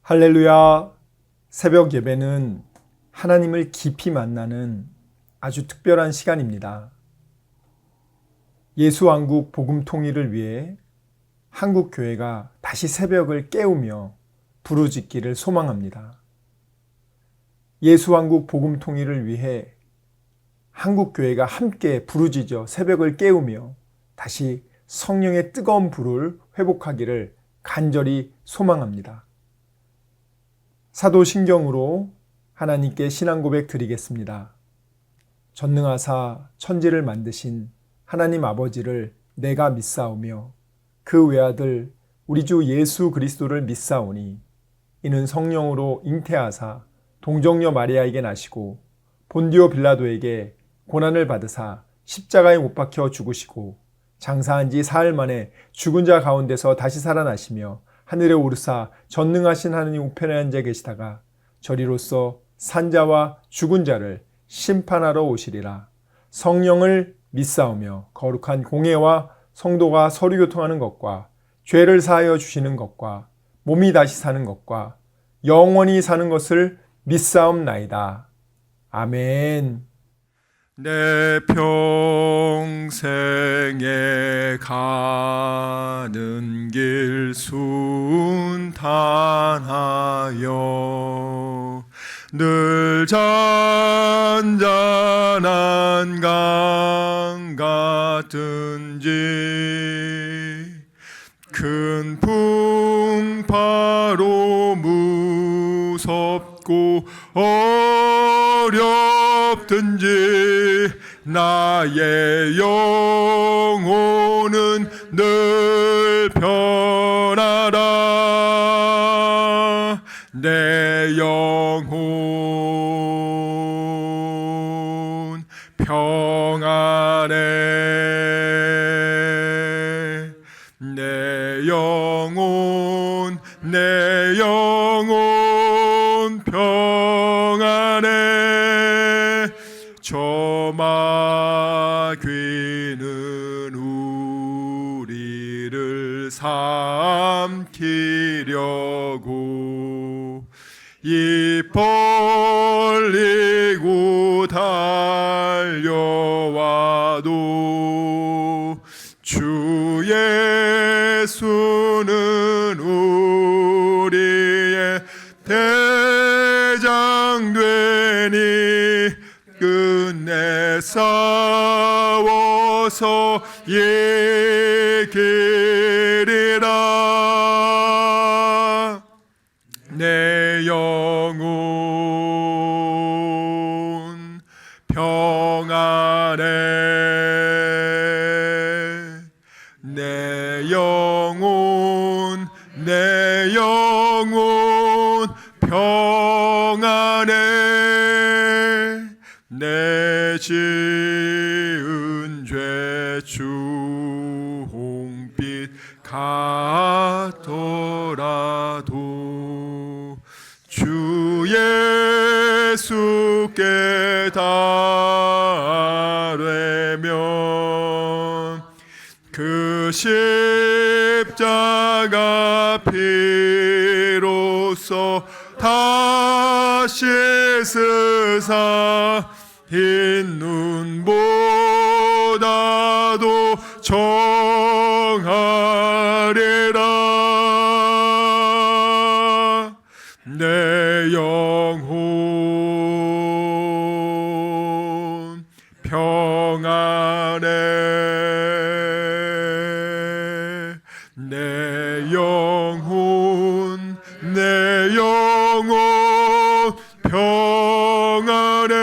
할렐루야. 새벽 예배는 하나님을 깊이 만나는 아주 특별한 시간입니다. 예수왕국 복음 통일을 위해 한국교회가 다시 새벽을 깨우며 부르짖기를 소망합니다. 예수왕국 복음 통일을 위해 한국교회가 함께 부르짖어 새벽을 깨우며 다시 성령의 뜨거운 불을 회복하기를 간절히 소망합니다. 사도신경으로 하나님께 신앙 고백 드리겠습니다. 전능하사 천지를 만드신 하나님 아버지를 내가 믿사오며 그 외아들 우리 주 예수 그리스도를 믿사오니 이는 성령으로 잉태하사 동정녀 마리아에게 나시고 본디오 빌라도에게 고난을 받으사 십자가에 못 박혀 죽으시고 장사한 지 사흘 만에 죽은 자 가운데서 다시 살아나시며 하늘에 오르사 전능하신 하느님 우편에 앉아 계시다가 저리로서 산자와 죽은 자를 심판하러 오시리라. 성령을 믿사오며 거룩한 공회와 성도가 서로 교통하는 것과 죄를 사하여 주시는 것과 몸이 다시 사는 것과 영원히 사는 것을 믿사옵나이다. 아멘. 내 평생에 가는 길 순탄하여 늘 잔잔한 강 같은지 큰 풍파로 무섭고 어렵든지 나의 영혼은 늘 편하라. 내 영혼 평안해. 내 영혼 평안해. 저 마귀는 우리를 삼키려고 입 벌리고 달려와도 주 예수는 우리의 대장 되니 끝내 싸워서 이기리라. 내 영혼 평안해. 내 영혼 평안해. 내 지은 죄 주홍빛 같더라도 주 예수께 달되면 그 십자가 피로써 다시 쓰사 흰 눈보다도 정하리라. 내 영혼 평안해. 내 영혼 평안해.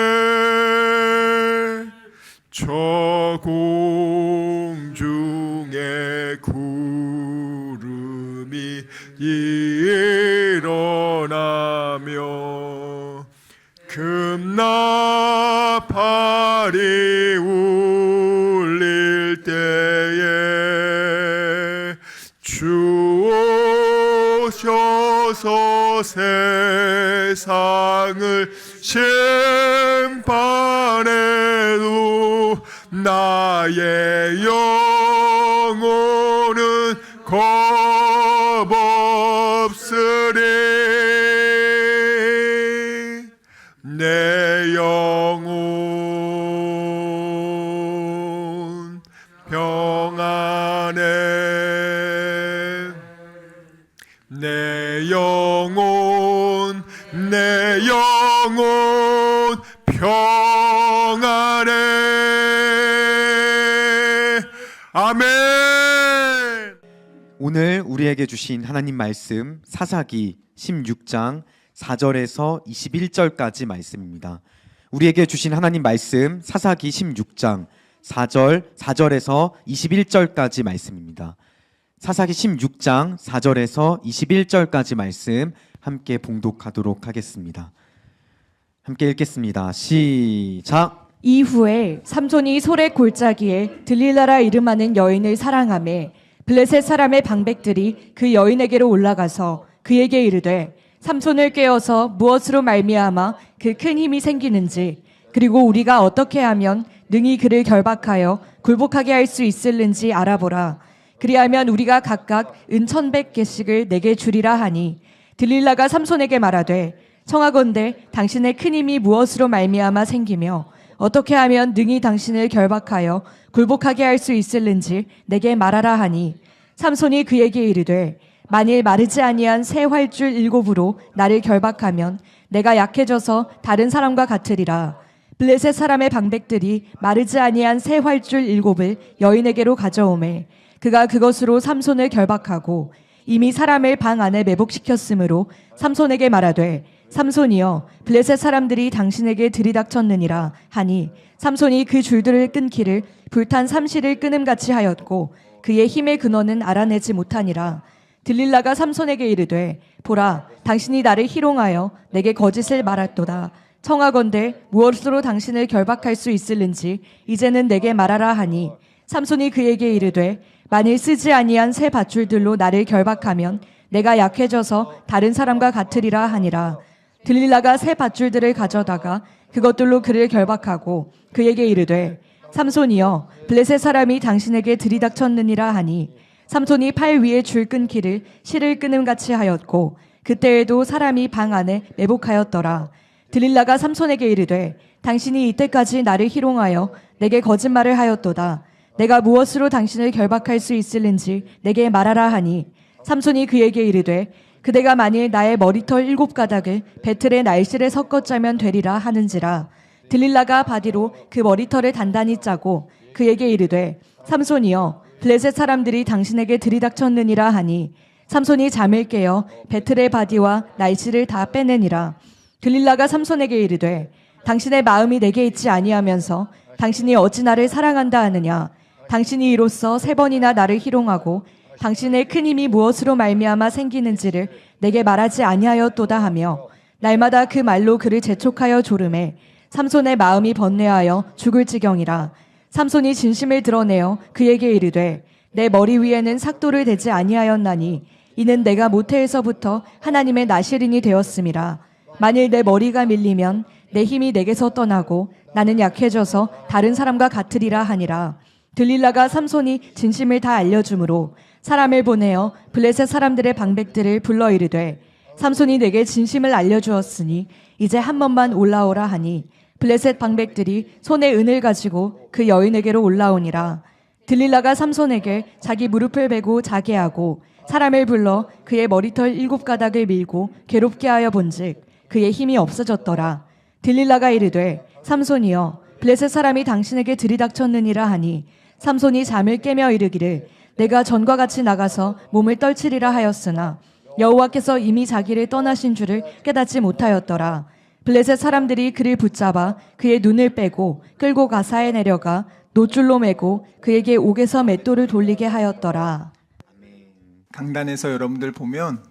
저 공중에 구름이 일어나며 금나팔이 울릴 때에 주 오셔서 세상을 심판해도 나의 영혼은 겁없으리. 영혼 평안해. 아멘. 오늘 우리에게 주신 하나님 말씀 사사기 16장 4절에서 21절까지 말씀입니다. 우리에게 주신 하나님 말씀 사사기 16장 4절에서 21절까지 말씀입니다. 사사기 16장 4절에서 21절까지 말씀 함께 봉독하도록 하겠습니다. 함께 읽겠습니다. 시작. 이후에 삼손이 솔의 골짜기에 들릴라라 이름하는 여인을 사랑하매 블레셋 사람의 방백들이 그 여인에게로 올라가서 그에게 이르되 삼손을 깨어서 무엇으로 말미암아 그 큰 힘이 생기는지, 그리고 우리가 어떻게 하면 능히 그를 결박하여 굴복하게 할 수 있을는지 알아보라. 그리하면 우리가 각각 은 1,100개씩을 내게 주리라 하니, 들릴라가 삼손에게 말하되 청하건대 당신의 큰 힘이 무엇으로 말미암아 생기며 어떻게 하면 능히 당신을 결박하여 굴복하게 할 수 있을는지 내게 말하라 하니, 삼손이 그에게 이르되 만일 마르지 아니한 새 활줄 7으로 나를 결박하면 내가 약해져서 다른 사람과 같으리라. 블레셋 사람의 방백들이 마르지 아니한 새 활줄 7을 여인에게로 가져오매 그가 그것으로 삼손을 결박하고 이미 사람을 방 안에 매복시켰으므로 삼손에게 말하되 삼손이여 블레셋 사람들이 당신에게 들이닥쳤느니라 하니, 삼손이 그 줄들을 끊기를 불탄 삼시를 끊음같이 하였고 그의 힘의 근원은 알아내지 못하니라. 들릴라가 삼손에게 이르되 보라, 당신이 나를 희롱하여 내게 거짓을 말했도다. 청하건대 무엇으로 당신을 결박할 수 있을는지 이제는 내게 말하라 하니, 삼손이 그에게 이르되 만일 쓰지 아니한 새 밧줄들로 나를 결박하면 내가 약해져서 다른 사람과 같으리라 하니라. 들릴라가 새 밧줄들을 가져다가 그것들로 그를 결박하고 그에게 이르되 삼손이여 블레셋 사람이 당신에게 들이닥쳤느니라 하니, 삼손이 팔 위에 줄 끊기를 실을 끊음같이 하였고 그때에도 사람이 방 안에 매복하였더라. 들릴라가 삼손에게 이르되 당신이 이때까지 나를 희롱하여 내게 거짓말을 하였도다. 내가 무엇으로 당신을 결박할 수 있을는지 내게 말하라 하니, 삼손이 그에게 이르되 그대가 만일 나의 머리털 7가닥을 배틀의 날실에 섞어 짜면 되리라 하는지라. 들릴라가 바디로 그 머리털을 단단히 짜고 그에게 이르되 삼손이여 블레셋 사람들이 당신에게 들이닥쳤느니라 하니, 삼손이 잠을 깨어 배틀의 바디와 날씨를 다 빼내니라. 들릴라가 삼손에게 이르되 당신의 마음이 내게 있지 아니하면서 당신이 어찌 나를 사랑한다 하느냐. 당신이 이로써 3번이나 나를 희롱하고 당신의 큰 힘이 무엇으로 말미암아 생기는지를 내게 말하지 아니하였도다 하며 날마다 그 말로 그를 재촉하여 조르매 삼손의 마음이 번뇌하여 죽을 지경이라. 삼손이 진심을 드러내어 그에게 이르되 내 머리 위에는 삭도를 대지 아니하였나니 이는 내가 모태에서부터 하나님의 나실인이 되었음이라. 만일 내 머리가 밀리면 내 힘이 내게서 떠나고 나는 약해져서 다른 사람과 같으리라 하니라. 들릴라가 삼손이 진심을 다 알려주므로 사람을 보내어 블레셋 사람들의 방백들을 불러 이르되 삼손이 내게 진심을 알려주었으니 이제 한 번만 올라오라 하니, 블레셋 방백들이 손에 은을 가지고 그 여인에게로 올라오니라. 들릴라가 삼손에게 자기 무릎을 베고 자게 하고 사람을 불러 그의 머리털 7가닥을 밀고 괴롭게 하여 본즉 그의 힘이 없어졌더라. 들릴라가 이르되 삼손이여 블레셋 사람이 당신에게 들이닥쳤느니라 하니, 삼손이 잠을 깨며 이르기를 내가 전과 같이 나가서 몸을 떨치리라 하였으나 여호와께서 이미 자기를 떠나신 줄을 깨닫지 못하였더라. 블레셋 사람들이 그를 붙잡아 그의 눈을 빼고 끌고 가사에 내려가 노줄로 매고 그에게 옥에서 맷돌을 돌리게 하였더라. 강단에서 여러분들 보면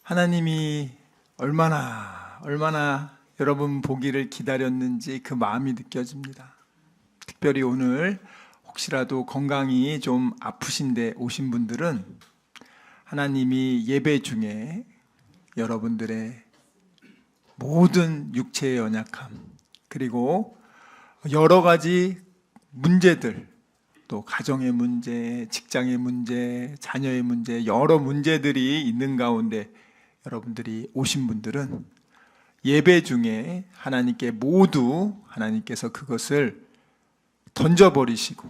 하나님이 얼마나 여러분 보기를 기다렸는지 그 마음이 느껴집니다. 특별히 오늘 혹시라도 건강이 좀 아프신데 오신 분들은 하나님이 예배 중에 여러분들의 모든 육체의 연약함, 그리고 여러 가지 문제들, 또 가정의 문제, 직장의 문제, 자녀의 문제, 여러 문제들이 있는 가운데 여러분들이 오신 분들은 예배 중에 하나님께 모두 하나님께서 그것을 던져버리시고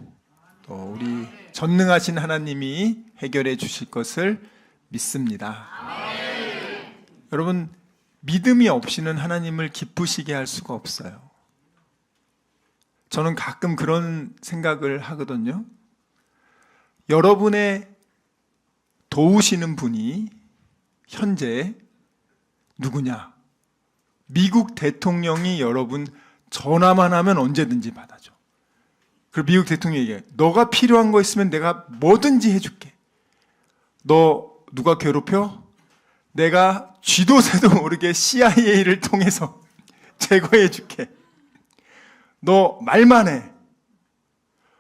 또 우리 전능하신 하나님이 해결해 주실 것을 믿습니다. 여러분, 믿음이 없이는 하나님을 기쁘시게 할 수가 없어요. 저는 가끔 그런 생각을 하거든요. 여러분의 도우시는 분이 현재 누구냐? 미국 대통령이 여러분 전화만 하면 언제든지 받아줘. 그리고 미국 대통령이 얘기해. 너가 필요한 거 있으면 내가 뭐든지 해줄게. 너 누가 괴롭혀? 내가 쥐도 새도 모르게 CIA를 통해서 제거해줄게. 너 말만 해.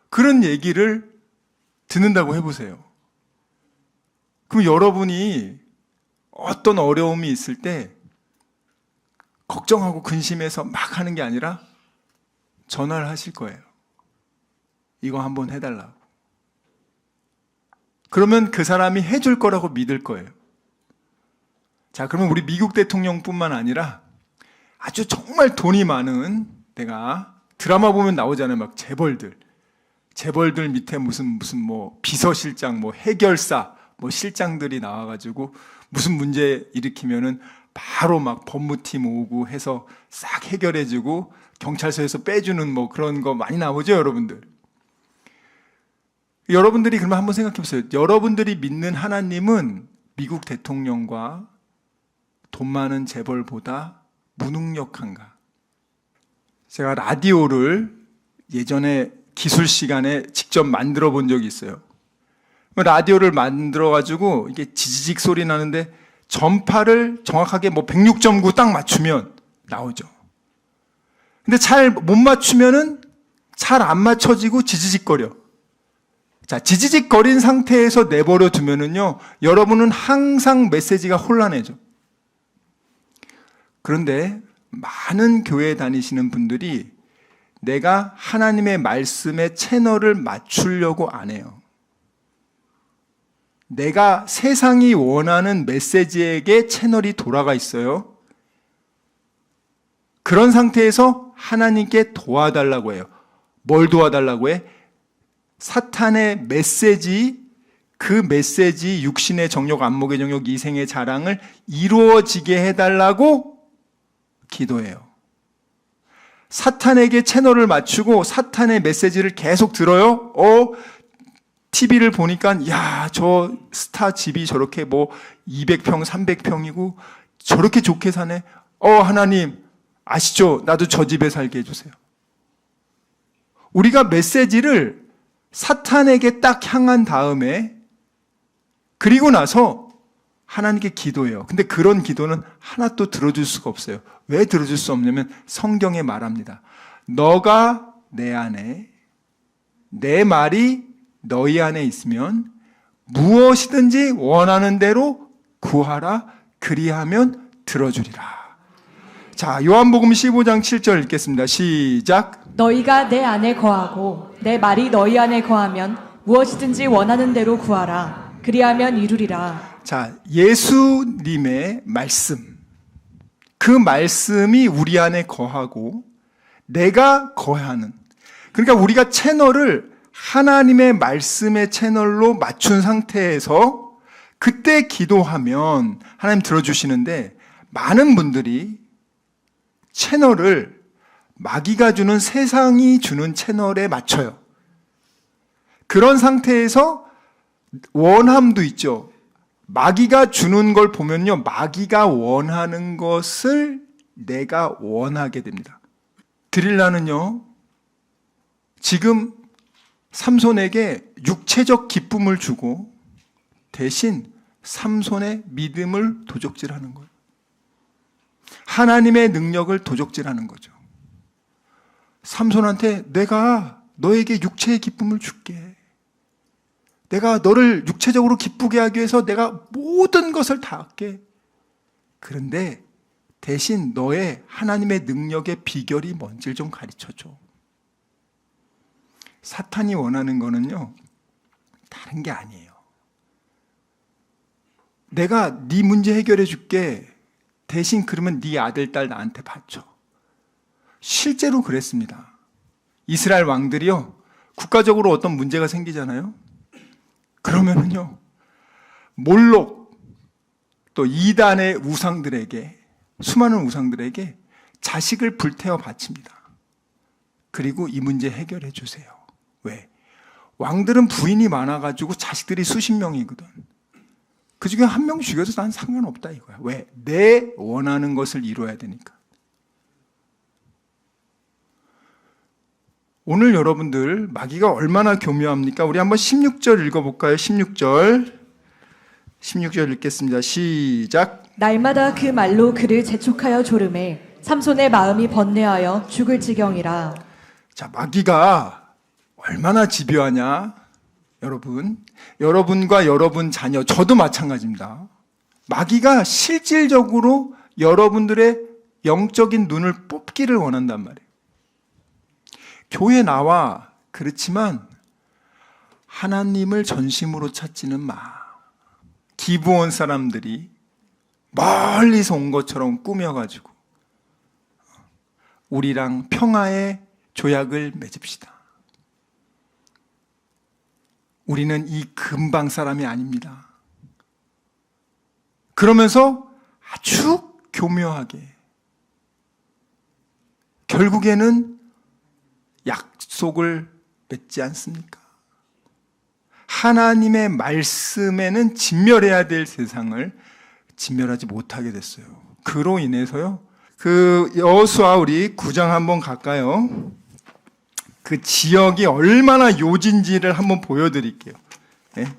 그런 얘기를 듣는다고 해보세요. 그럼 여러분이 어떤 어려움이 있을 때 걱정하고 근심해서 막 하는 게 아니라 전화를 하실 거예요. 이거 한번 해달라고. 그러면 그 사람이 해줄 거라고 믿을 거예요. 자, 그러면 우리 미국 대통령뿐만 아니라 아주 정말 돈이 많은, 내가 드라마 보면 나오잖아요. 막 재벌들 밑에 무슨 뭐 비서실장, 뭐 해결사, 뭐 실장들이 나와가지고 무슨 문제 일으키면은 바로 막 법무팀 오고 해서 싹 해결해주고 경찰서에서 빼주는 뭐 그런 거 많이 나오죠, 여러분들. 여러분들이 그러면 한번 생각해 보세요. 여러분들이 믿는 하나님은 미국 대통령과 돈 많은 재벌보다 무능력한가? 제가 라디오를 예전에 기술 시간에 직접 만들어 본 적이 있어요. 라디오를 만들어 가지고 이게 지지직 소리 나는데 전파를 정확하게 뭐 106.9 딱 맞추면 나오죠. 근데 잘 못 맞추면은 잘 안 맞춰지고 지지직거려. 자, 지지직거린 상태에서 내버려 두면은요, 여러분은 항상 메시지가 혼란해져. 그런데 많은 교회 다니시는 분들이 내가 하나님의 말씀의 채널을 맞추려고 안 해요. 내가 세상이 원하는 메시지에게 채널이 돌아가 있어요. 그런 상태에서 하나님께 도와달라고 해요. 뭘 도와달라고 해? 사탄의 메시지, 그 메시지 육신의 정욕, 안목의 정욕, 이생의 자랑을 이루어지게 해달라고 기도해요. 사탄에게 채널을 맞추고 사탄의 메시지를 계속 들어요. TV를 보니까 야, 저 스타 집이 저렇게 뭐 200평, 300평이고 저렇게 좋게 사네. 하나님 아시죠? 나도 저 집에 살게 해주세요. 우리가 메시지를 사탄에게 딱 향한 다음에 그리고 나서 하나님께 기도해요. 근데 그런 기도는 하나도 들어줄 수가 없어요. 왜 들어줄 수 없냐면 성경에 말합니다. 너가 내 안에, 내 말이 너희 안에 있으면 무엇이든지 원하는 대로 구하라. 그리하면 들어주리라. 자, 요한복음 15장 7절 읽겠습니다. 시작. 너희가 내 안에 거하고 내 말이 너희 안에 거하면 무엇이든지 원하는 대로 구하라. 그리하면 이루리라. 자, 예수님의 말씀, 그 말씀이 우리 안에 거하고 내가 거하는, 그러니까 우리가 채널을 하나님의 말씀의 채널로 맞춘 상태에서 그때 기도하면 하나님 들어주시는데, 많은 분들이 채널을 마귀가 주는, 세상이 주는 채널에 맞춰요. 그런 상태에서 원함도 있죠. 마귀가 주는 걸 보면요, 마귀가 원하는 것을 내가 원하게 됩니다. 드릴라는요, 지금 삼손에게 육체적 기쁨을 주고 대신 삼손의 믿음을 도적질하는 거예요. 하나님의 능력을 도적질하는 거죠. 삼손한테 내가 너에게 육체의 기쁨을 줄게. 내가 너를 육체적으로 기쁘게 하기 위해서 내가 모든 것을 다 할게. 그런데 대신 너의 하나님의 능력의 비결이 뭔지를 좀 가르쳐줘. 사탄이 원하는 거는요, 다른 게 아니에요. 내가 네 문제 해결해 줄게. 대신 그러면 네 아들, 딸 나한테 바쳐. 실제로 그랬습니다. 이스라엘 왕들이요, 국가적으로 어떤 문제가 생기잖아요. 그러면은요, 몰록, 또 이단의 우상들에게, 수많은 우상들에게 자식을 불태워 바칩니다. 그리고 이 문제 해결해 주세요. 왜? 왕들은 부인이 많아가지고 자식들이 수십 명이거든. 그 중에 한 명 죽여도 난 상관없다 이거야. 왜? 내 원하는 것을 이루어야 되니까. 오늘 여러분들 마귀가 얼마나 교묘합니까? 우리 한번 16절 읽어볼까요? 16절 읽겠습니다. 시작. 날마다 그 말로 그를 재촉하여 조름해 삼손의 마음이 번뇌하여 죽을 지경이라. 자, 마귀가 얼마나 집요하냐? 여러분과 여러분 자녀, 저도 마찬가지입니다. 마귀가 실질적으로 여러분들의 영적인 눈을 뽑기를 원한단 말이에요. 교회 나와, 그렇지만 하나님을 전심으로 찾지는 마. 기브온 사람들이 멀리서 온 것처럼 꾸며가지고 우리랑 평화의 조약을 맺읍시다. 우리는 이 근방 사람이 아닙니다. 그러면서 아주 교묘하게 결국에는 약속을 맺지 않습니까? 하나님의 말씀에는 진멸해야 될 세상을 진멸하지 못하게 됐어요. 그로 인해서요. 그 여호수아 우리 9장 한번 갈까요? 그 지역이 얼마나 요진지를 한번 보여드릴게요.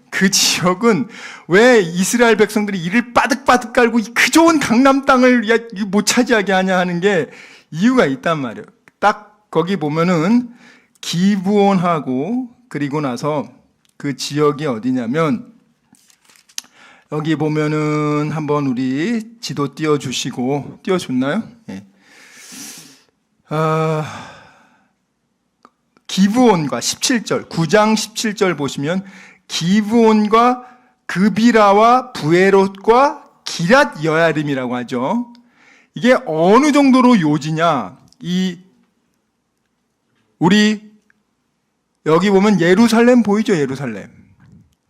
그 지역은 왜 이스라엘 백성들이 이를 빠득빠득 깔고 그 좋은 강남 땅을 못 차지하게 하냐 하는 게 이유가 있단 말이에요. 딱 거기 보면은 기브온하고 그리고 나서 그 지역이 어디냐면 여기 보면은 한번 우리 지도 띄워주시고 띄워줬나요? 기브온과 17절 9장 17절 보시면 기브온과 그비라와 부에롯과 기랏 여야림이라고 하죠. 이게 어느 정도로 요지냐? 우리 여기 보면 예루살렘 보이죠? 예루살렘.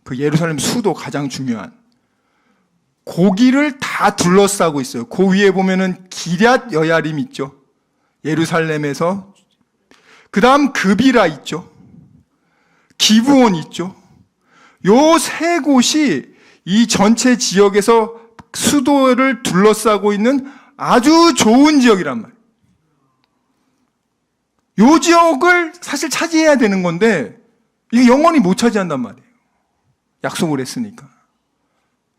그 예루살렘 수도 가장 중요한. 고기를 다 둘러싸고 있어요. 그 위에 보면은 기럇 여야림 있죠. 예루살렘에서. 그 다음 그비라 있죠. 기브온 있죠. 요 세 곳이 이 전체 지역에서 수도를 둘러싸고 있는 아주 좋은 지역이란 말이에요. 요 지역을 사실 차지해야 되는 건데 이게 영원히 못 차지한단 말이에요. 약속을 했으니까.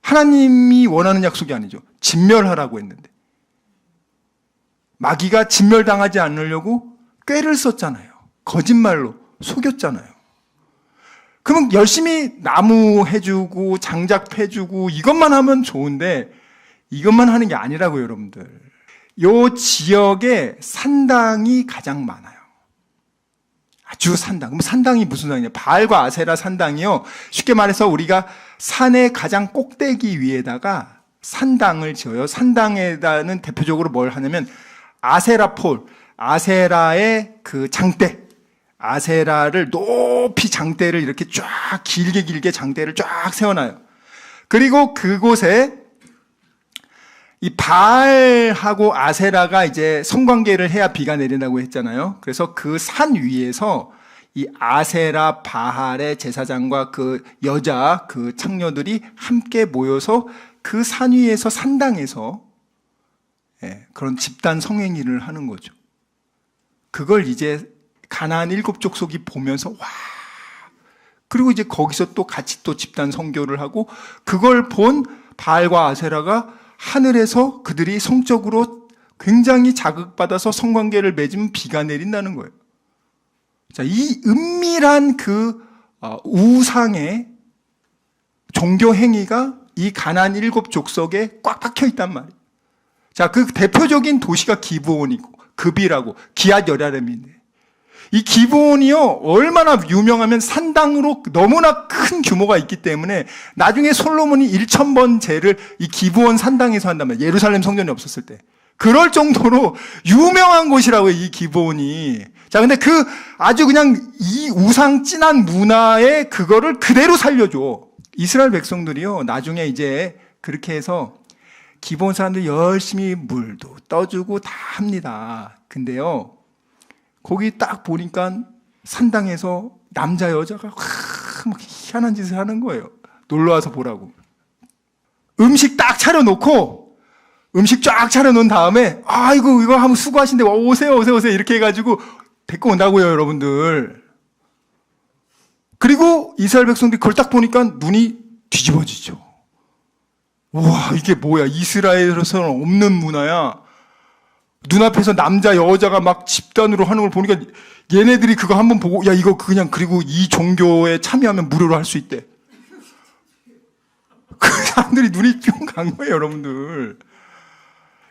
하나님이 원하는 약속이 아니죠. 진멸하라고 했는데. 마귀가 진멸당하지 않으려고 꾀를 썼잖아요. 거짓말로 속였잖아요. 그러면 열심히 나무 해주고 장작해주고 이것만 하면 좋은데 이것만 하는 게 아니라고요, 여러분들. 요 지역에 산당이 가장 많아요. 아주 산당. 그럼 산당이 무슨 산이냐? 바알과 아세라 산당이요. 쉽게 말해서 우리가 산의 가장 꼭대기 위에다가 산당을 지어요. 산당에다는 대표적으로 뭘 하냐면 아세라 폴, 아세라의 그 장대, 아세라를 높이 장대를 이렇게 쫙 길게 장대를 쫙 세워놔요. 그리고 그곳에 이 바알하고 아세라가 이제 성관계를 해야 비가 내린다고 했잖아요. 그래서 그 산 위에서 이 아세라 바알의 제사장과 그 여자 그 창녀들이 함께 모여서 그 산 위에서 산당에서 그런 집단 성행위를 하는 거죠. 그걸 이제 가나안 7족속이 보면서 와. 그리고 이제 거기서 또 같이 또 집단 성교를 하고 그걸 본 바알과 아세라가 하늘에서 그들이 성적으로 굉장히 자극받아서 성관계를 맺으면 비가 내린다는 거예요. 자, 이 은밀한 그 우상의 종교 행위가 이 가나안 7족속에 꽉 박혀 있단 말이에요. 자, 그 대표적인 도시가 기브온이고 그비라고 기앗 여랴름인데 이 기브온이요 얼마나 유명하면 산당으로 너무나 큰 규모가 있기 때문에 나중에 솔로몬이 1000번 제를 이 기브온 산당에서 한단 말이에요. 예루살렘 성전이 없었을 때 그럴 정도로 유명한 곳이라고요, 이 기브온이. 자, 근데 그 아주 그냥 이 우상 진한 문화에 그거를 그대로 살려줘. 이스라엘 백성들이요 나중에 이제 그렇게 해서 기본 사람들 열심히 물도 떠주고 다 합니다. 근데요, 거기 딱 보니까 산당에서 남자 여자가 막 희한한 짓을 하는 거예요. 놀러와서 보라고. 음식 딱 차려놓고, 음식 쫙 차려놓은 다음에, 아이고, 이거 한번 수고하신데, 오세요, 오세요, 오세요. 이렇게 해가지고 데리고 온다고요, 여러분들. 그리고 이스라엘 백성들이 그걸 딱 보니까 눈이 뒤집어지죠. 와, 이게 뭐야. 이스라엘에서는 없는 문화야. 눈앞에서 남자, 여자가 막 집단으로 하는 걸 보니까 얘네들이 그거 한번 보고, 야, 이거 그냥, 그리고 이 종교에 참여하면 무료로 할 수 있대. 그 사람들이 눈이 뿅 간 거예요, 여러분들.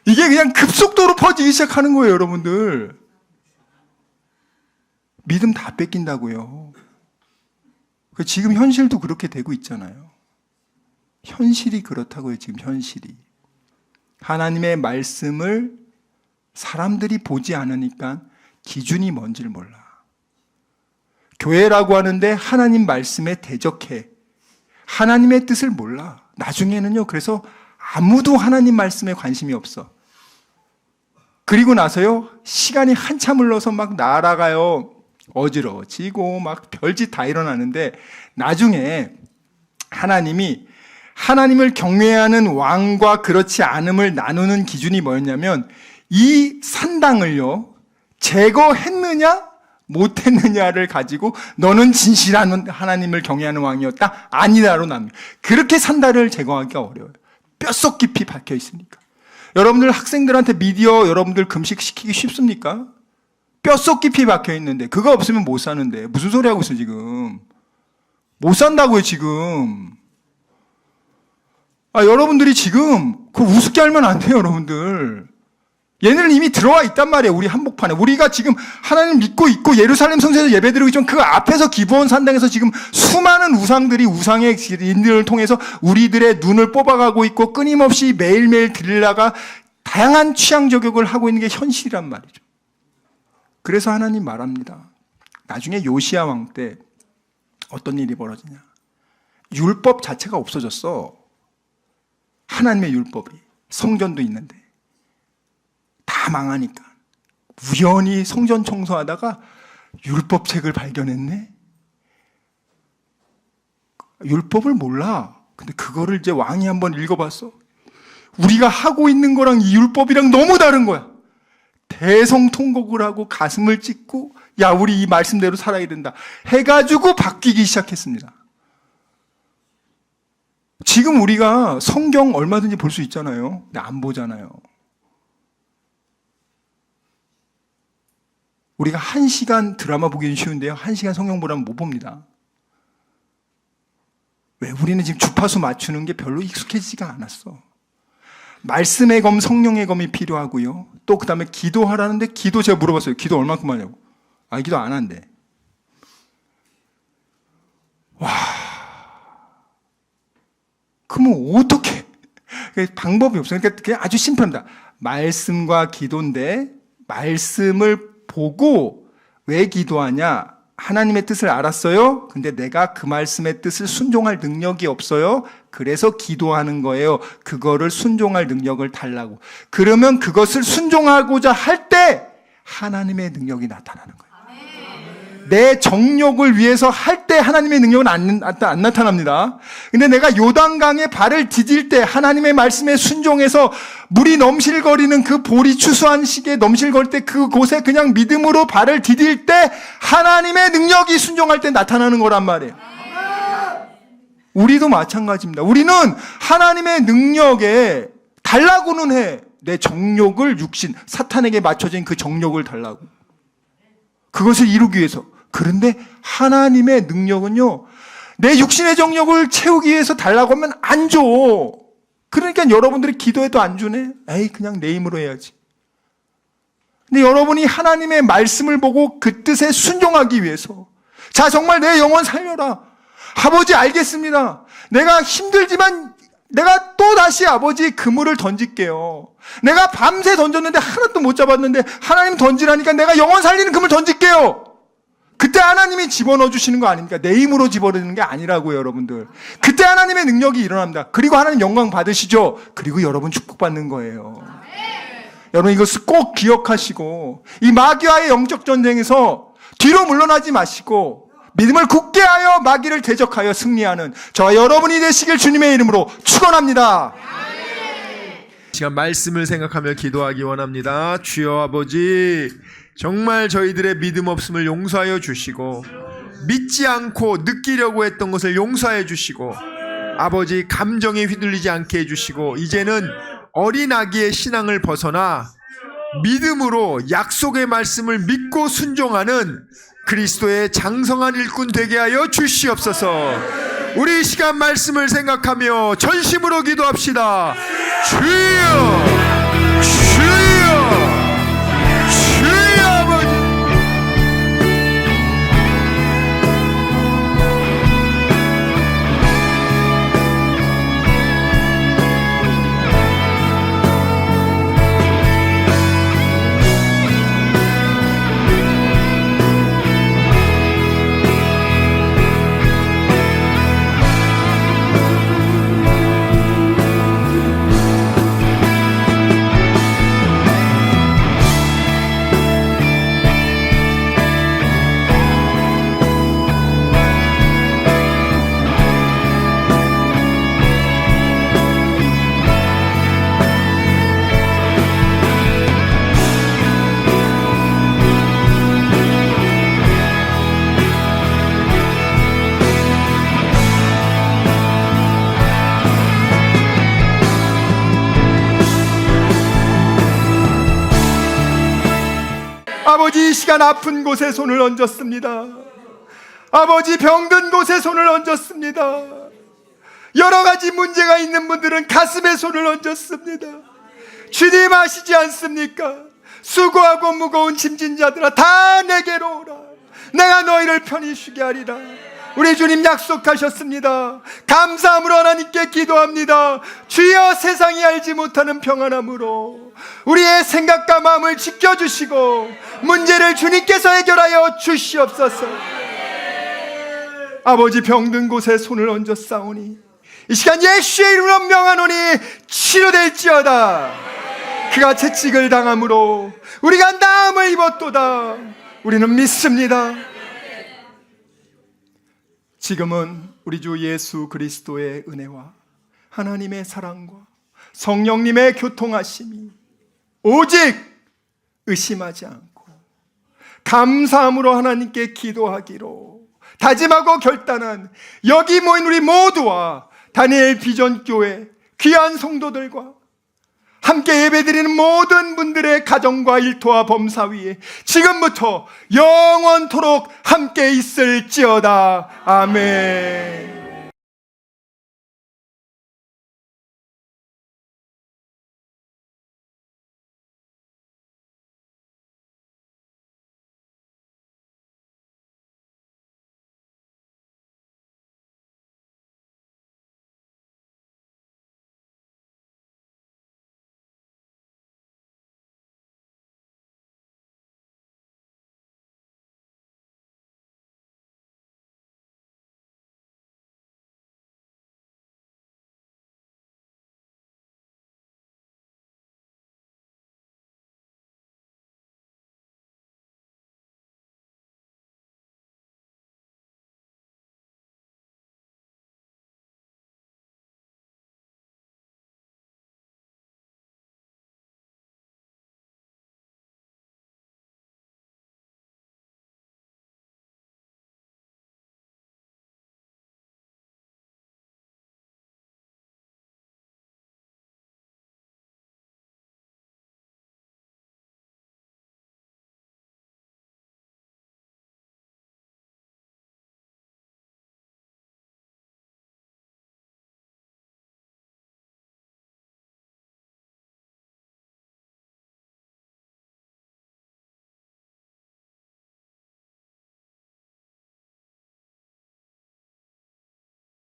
이게 그냥 급속도로 퍼지기 시작하는 거예요, 여러분들. 믿음 다 뺏긴다고요. 지금 현실도 그렇게 되고 있잖아요. 현실이 그렇다고요, 지금 현실이. 하나님의 말씀을 사람들이 보지 않으니까 기준이 뭔지를 몰라. 교회라고 하는데 하나님 말씀에 대적해. 하나님의 뜻을 몰라. 나중에는요, 그래서 아무도 하나님 말씀에 관심이 없어. 그리고 나서요, 시간이 한참 흘러서 막 날아가요. 어지러워지고 막 별짓 다 일어나는데, 나중에 하나님이 하나님을 경외하는 왕과 그렇지 않음을 나누는 기준이 뭐였냐면, 이 산당을요, 제거했느냐 못했느냐를 가지고 너는 진실한 하나님을 경외하는 왕이었다, 아니다로 납니다. 그렇게 산당을 제거하기가 어려워요. 뼛속 깊이 박혀 있으니까. 여러분들 학생들한테 미디어 여러분들 금식시키기 쉽습니까? 뼛속 깊이 박혀 있는데 그거 없으면 못 사는데 무슨 소리 하고 있어 지금. 못 산다고요 지금. 여러분들이 지금 그거 우습게 알면 안 돼요 여러분들. 얘네는 이미 들어와 있단 말이에요. 우리 한복판에. 우리가 지금 하나님 믿고 있고 예루살렘 성전에서 예배드리고 있지만 그 앞에서 기브온 산당에서 지금 수많은 우상들이 우상의 인들을 통해서 우리들의 눈을 뽑아가고 있고 끊임없이 매일매일 드릴라가 다양한 취향 저격을 하고 있는 게 현실이란 말이죠. 그래서 하나님 말합니다. 나중에 요시야 왕 때 어떤 일이 벌어지냐. 율법 자체가 없어졌어. 하나님의 율법이. 성전도 있는데. 다 망하니까 우연히 성전 청소하다가 율법책을 발견했네. 율법을 몰라. 근데 그거를 이제 왕이 한번 읽어봤어. 우리가 하고 있는 거랑 이 율법이랑 너무 다른 거야. 대성통곡을 하고 가슴을 찢고 야 우리 이 말씀대로 살아야 된다 해가지고 바뀌기 시작했습니다. 지금 우리가 성경 얼마든지 볼 수 있잖아요. 근데 안 보잖아요. 우리가 1시간 드라마 보기는 쉬운데요. 1시간 성경 보라면 못 봅니다. 왜? 우리는 지금 주파수 맞추는 게 별로 익숙해지지가 않았어. 말씀의 검, 성령의 검이 필요하고요. 또 그 다음에 기도하라는데 기도 제가 물어봤어요. 기도 얼마큼 하냐고. 기도 안 한대. 와. 그러면 어떻게? 방법이 없어요. 그러니까 그냥 아주 심플합니다. 말씀과 기도인데 말씀을 보고 왜 기도하냐? 하나님의 뜻을 알았어요. 근데 내가 그 말씀의 뜻을 순종할 능력이 없어요. 그래서 기도하는 거예요. 그거를 순종할 능력을 달라고. 그러면 그것을 순종하고자 할 때 하나님의 능력이 나타나는 거예요. 내 정욕을 위해서 할 때 하나님의 능력은 안 나타납니다. 근데 내가 요단강에 발을 디딜 때 하나님의 말씀에 순종해서 물이 넘실거리는 그 보리 추수한 시기에 넘실거릴 때 그곳에 그냥 믿음으로 발을 디딜 때 하나님의 능력이 순종할 때 나타나는 거란 말이에요. 우리도 마찬가지입니다. 우리는 하나님의 능력에 달라고는 해. 내 정욕을 육신, 사탄에게 맞춰진 그 정욕을 달라고. 그것을 이루기 위해서. 그런데 하나님의 능력은요, 내 육신의 정욕을 채우기 위해서 달라고 하면 안 줘. 그러니까 여러분들이 기도해도 안 주네? 에이, 그냥 내 힘으로 해야지. 근데 여러분이 하나님의 말씀을 보고 그 뜻에 순종하기 위해서. 자, 정말 내 영혼 살려라. 아버지, 알겠습니다. 내가 힘들지만 내가 또 다시 아버지 그물을 던질게요. 내가 밤새 던졌는데 하나도 못 잡았는데 하나님 던지라니까 내가 영혼 살리는 그물 던질게요. 그때 하나님이 집어넣어 주시는 거 아닙니까? 내 힘으로 집어넣는 게 아니라고요, 여러분들. 그때 하나님의 능력이 일어납니다. 그리고 하나님 영광 받으시죠. 그리고 여러분 축복받는 거예요. 여러분 이것을 꼭 기억하시고 이 마귀와의 영적 전쟁에서 뒤로 물러나지 마시고 믿음을 굳게 하여 마귀를 대적하여 승리하는 저와 여러분이 되시길 주님의 이름으로 축원합니다. 시간 말씀을 생각하며 기도하기 원합니다. 주여 아버지, 정말 저희들의 믿음 없음을 용서하여 주시고 믿지 않고 느끼려고 했던 것을 용서해 주시고 아버지 감정에 휘둘리지 않게 해주시고 이제는 어린 아기의 신앙을 벗어나 믿음으로 약속의 말씀을 믿고 순종하는 그리스도의 장성한 일꾼 되게 하여 주시옵소서. 우리 이 시간 말씀을 생각하며 전심으로 기도합시다. 주여, 주여, 주여 아버지. 아버지 이 시간 아픈 곳에 손을 얹었습니다. 아버지 병든 곳에 손을 얹었습니다. 여러 가지 문제가 있는 분들은 가슴에 손을 얹었습니다. 주님 아시지 않습니까? 수고하고 무거운 짐진 자들아 다 내게로 오라. 내가 너희를 편히 쉬게 하리라. 우리 주님 약속하셨습니다. 감사함으로 하나님께 기도합니다. 주여 세상이 알지 못하는 평안함으로 우리의 생각과 마음을 지켜주시고 문제를 주님께서 해결하여 주시옵소서. 아버지 병든 곳에 손을 얹어 싸우니 이 시간 예수의 이름으로 명하노니 치료될지어다. 그가 채찍을 당함으로 우리가 나음을 입었도다. 우리는 믿습니다. 지금은 우리 주 예수 그리스도의 은혜와 하나님의 사랑과 성령님의 교통하심이 오직 의심하지 않고 감사함으로 하나님께 기도하기로 다짐하고 결단한 여기 모인 우리 모두와 다니엘 비전교회 귀한 성도들과 함께 예배드리는 모든 분들의 가정과 일터와 범사 위에 지금부터 영원토록 함께 있을지어다. 아멘.